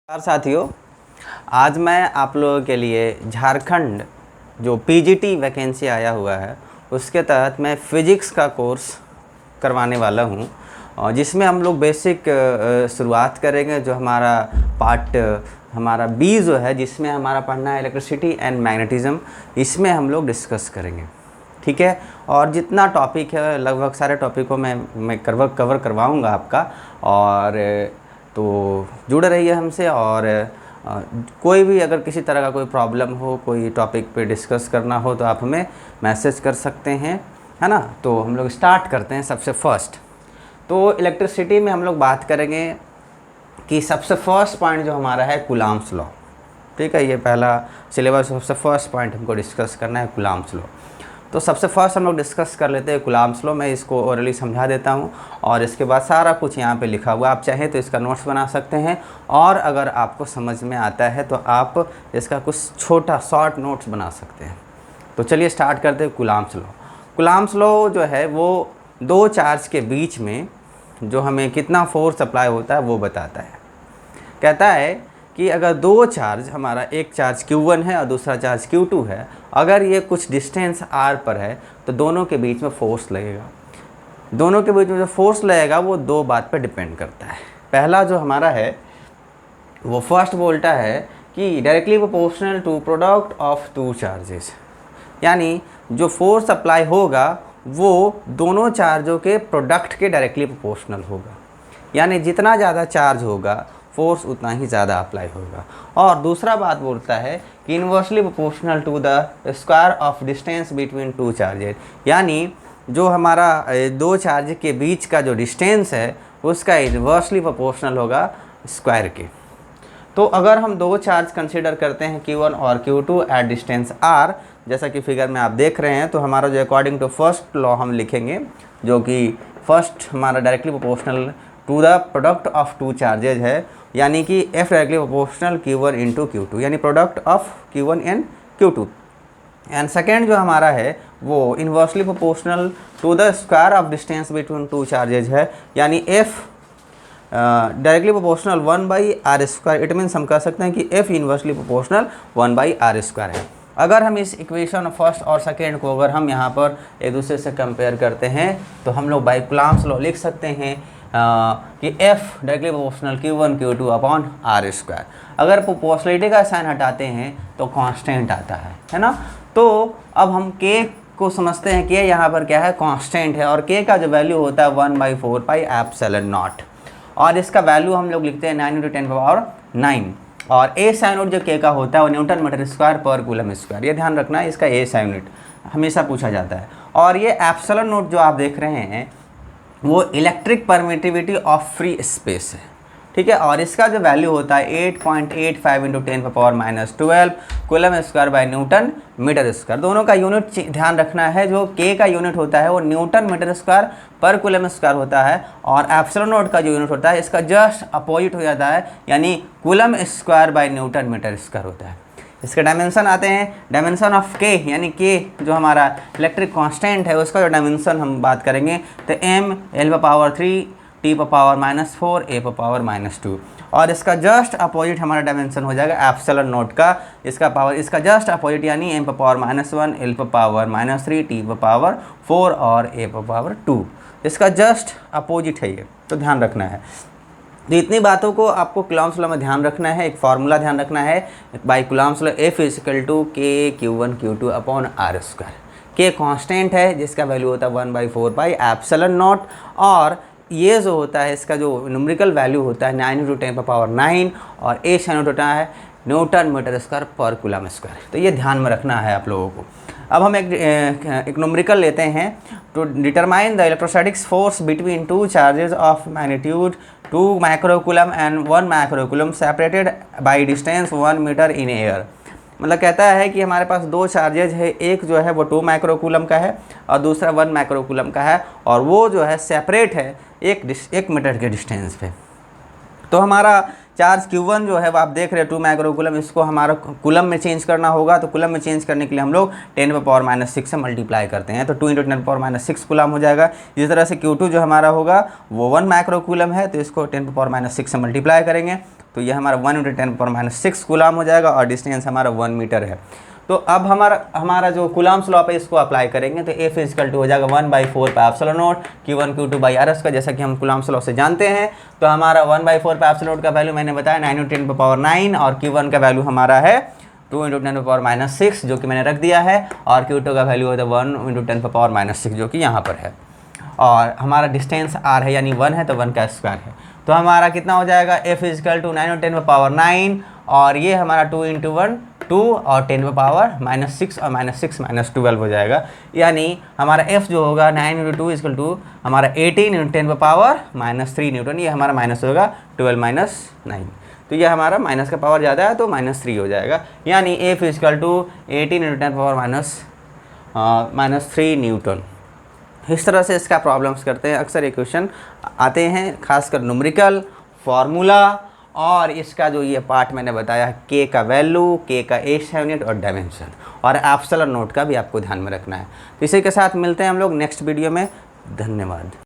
नमस्कार साथियों, आज मैं आप लोगों के लिए झारखंड जो पीजीटी वैकेंसी आया हुआ है उसके तहत मैं फ़िज़िक्स का कोर्स करवाने वाला हूं, और जिसमें हम लोग बेसिक शुरुआत करेंगे। जो हमारा पार्ट हमारा बी जो है, जिसमें हमारा पढ़ना है इलेक्ट्रिसिटी एंड मैग्नेटिज़्म, इसमें हम लोग डिस्कस करेंगे। ठीक है। और जितना टॉपिक है लगभग सारे टॉपिक को मैं कवर करवाऊँगा आपका। और तो जुड़े रहिए हमसे। और कोई भी अगर किसी तरह का कोई प्रॉब्लम हो, कोई टॉपिक पे डिस्कस करना हो, तो आप हमें मैसेज कर सकते हैं, है ना। तो हम लोग स्टार्ट करते हैं। सबसे फर्स्ट तो इलेक्ट्रिसिटी में हम लोग बात करेंगे कि सबसे फर्स्ट पॉइंट जो हमारा है कूलॉम्स लॉ। ठीक है, ये पहला सिलेबस सबसे फर्स्ट पॉइंट हमको डिस्कस करना है कूलॉम्स लॉ। तो सबसे फर्स्ट हम लोग डिस्कस कर लेते हैं कूलॉम्स लॉ। मैं इसको ओरली समझा देता हूँ और इसके बाद सारा कुछ यहाँ पे लिखा हुआ। आप चाहें तो इसका नोट्स बना सकते हैं, और अगर आपको समझ में आता है तो आप इसका कुछ छोटा शॉर्ट नोट्स बना सकते हैं। तो चलिए स्टार्ट करते हैं कूलॉम्स लॉ। कूलॉम्स लॉ जो है वो दो चार्ज के बीच में जो हमें कितना फोर्स अप्लाई होता है वो बताता है। कहता है कि अगर दो चार्ज, हमारा एक चार्ज Q1 है और दूसरा चार्ज Q2 है, अगर ये कुछ डिस्टेंस r पर है तो दोनों के बीच में फोर्स लगेगा। दोनों के बीच में जो फोर्स लगेगा वो दो बात पर डिपेंड करता है। पहला जो हमारा है वो फर्स्ट बोलता है कि directly proportional to product of two charges, यानी जो फोर्स अप्लाई होगा वो दोनों चार्जों के प्रोडक्ट के डायरेक्टली प्रोपोर्शनल होगा। यानी जितना ज़्यादा चार्ज होगा फोर्स उतना ही ज़्यादा अप्लाई होगा। और दूसरा बात बोलता है कि inversely proportional to the square of distance between two charges, यानी जो हमारा दो चार्ज के बीच का जो डिस्टेंस है उसका इन्वर्सली प्रोपोर्शनल होगा स्क्वायर के। तो अगर हम दो चार्ज कंसीडर करते हैं Q1 और Q2 एट डिस्टेंस r, जैसा कि फिगर में आप देख रहे हैं, तो हमारा जो अकॉर्डिंग टू फर्स्ट लॉ हम लिखेंगे, जो कि फर्स्ट हमारा directly proportional to the product of two charges है, यानी कि F directly proportional Q1 into Q2, यानी product of Q1 and Q2। And second जो हमारा है वो inversely proportional to the square of distance between two charges है, यानी F directly proportional 1/r²। It means हम कह सकते हैं कि F इन्वर्सली प्रोपोर्शनल 1/r² है। अगर हम इस इक्वेशन फर्स्ट और सेकेंड को अगर हम यहाँ पर एक दूसरे से कंपेयर करते हैं तो हम लोग बाय कूलॉम्स लॉ लिख सकते हैं कि F directly proportional Q1 Q2 upon r²। अगर प्रोपोर्शनलिटी का साइन हटाते हैं तो कांस्टेंट आता है ना। तो अब हम K को समझते हैं कि यहाँ पर क्या है, कांस्टेंट है, और K का जो वैल्यू होता है 1/4πε0, और इसका वैल्यू हम लोग लिखते हैं 9 × 10⁹ और A साइन यूनिट जो K का होता है वो न्यूटन मीटर स्क्वायर पर कूलम स्क्वायर। ये ध्यान रखना है, इसका A साइन यूनिट हमेशा पूछा जाता है। और ये एप्सिलॉन नोट जो आप देख रहे हैं वो electric permittivity of free space है। ठीक है, और इसका जो वैल्यू होता है 8.85 × 10⁻12 coulomb square by newton metre square. दोनों का यूनिट ध्यान रखना है, जो K का यूनिट होता है वो न्यूटन मीटर स्क्वायर पर कूलम स्क्वायर होता है, और एप्सिलॉन नोट का जो यूनिट होता है इसका जस्ट अपोजिट हो जाता है, यानी coulomb square by newton metre square होता है। इसके डायमेंशन आते हैं, डायमेंशन ऑफ K, यानी K जो हमारा इलेक्ट्रिक कांस्टेंट है उसका जो डायमेंशन हम बात करेंगे तो m L⁻3 T⁻⁻4 A⁻⁻2, और इसका जस्ट अपोजिट हमारा डायमेंशन हो जाएगा एप्सिलॉन नोट का, इसका पावर इसका जस्ट अपोजिट, यानी m⁻⁻1 L⁻3 T⁻4 और A⁻2, इसका जस्ट अपोजिट है ये, तो ध्यान रखना है। तो इतनी बातों को आपको कूलॉम्स लॉ में ध्यान रखना है। एक फार्मूला ध्यान रखना है by coulomb's law, F = K Q1 Q2 upon r²। K constant है जिसका वैल्यू होता है 1/4πε0, और ये जो होता है इसका जो न्यूमेरिकल वैल्यू होता है 9 × 10⁹, और A साइन यूनिट होता है न्यूटन मीटर स्क्वायर पर कूलम स्क्वायर। तो ये ध्यान में रखना है आप लोगों को। अब हम एक न्यूमेरिकल लेते हैं to determine the electrostatics force between two charges of magnitude 2 microcoulomb and 1 microcoulomb separated by distance 1 metre in air. मतलब कहता है कि हमारे पास दो चार्जेज है, एक जो है वो 2 माइक्रोकूलम का है और दूसरा 1 माइक्रोकूलम का है, और वो जो है सेपरेट है 1 मीटर के डिस्टेंस पे। तो हमारा चार्ज Q1 जो है वो आप देख रहे हैं 2 माइक्रोकूलम, इसको हमारा कूलम में चेंज करना होगा। तो कूलम में चेंज करने के लिए हम लोग 10⁻⁻6 से मल्टीप्लाई करते हैं, तो 2 × 10⁻6 कूलम हो जाएगा। इसी तरह से Q2 जो हमारा होगा वो 1 माइक्रोकूलम है, तो इसको 10⁻6 से मल्टीप्लाई करेंगे तो ये हमारा 1 × 10⁻⁶ कूलाम हो जाएगा और डिस्टेंस हमारा 1 मीटर है। तो अब हमारा जो कूलाम्स लॉ पे इसको अप्लाई करेंगे तो F = हो जाएगा 1/4πε0 Q1 Q2 बाई RS का, जैसा कि हम कूलाम्स लॉ से जानते हैं। तो हमारा 1/4πε0 का वैल्यू मैंने बताया 9 × 10⁻9 और Q1 का वैल्यू हमारा है 2 × 10⁻6 जो कि मैंने रख दिया है, और Q2 का वैल्यू होता है 1 × 10⁻6 जो कि यहाँ पर है, और हमारा डिस्टेंस r है यानी 1 है तो 1 का स्क्वायर है। तो हमारा कितना हो जाएगा F = 9 × 10⁻9 और ये हमारा 2 × 1 2 और 10⁻6 और -6 -12 हो जाएगा, यानी हमारा F जो होगा 9 × 2 = हमारा 18 × 10⁻³ न्यूटन। ये हमारा माइनस होगा 12 - 9, तो ये हमारा माइनस का पावर ज़्यादा है तो -3 हो जाएगा, यानी F = 18 × 10⁻³ न्यूटन। इस तरह से इसका प्रॉब्लम्स करते हैं। अक्सर ये क्वेश्चन आते हैं, खासकर न्यूमेरिकल, फार्मूला, और इसका जो ये पार्ट मैंने बताया K का वैल्यू, K का एस यूनिट और डायमेंशन, और एप्सिलॉन नोट का भी आपको ध्यान में रखना है। तो इसी के साथ मिलते हैं हम लोग नेक्स्ट वीडियो में। धन्यवाद।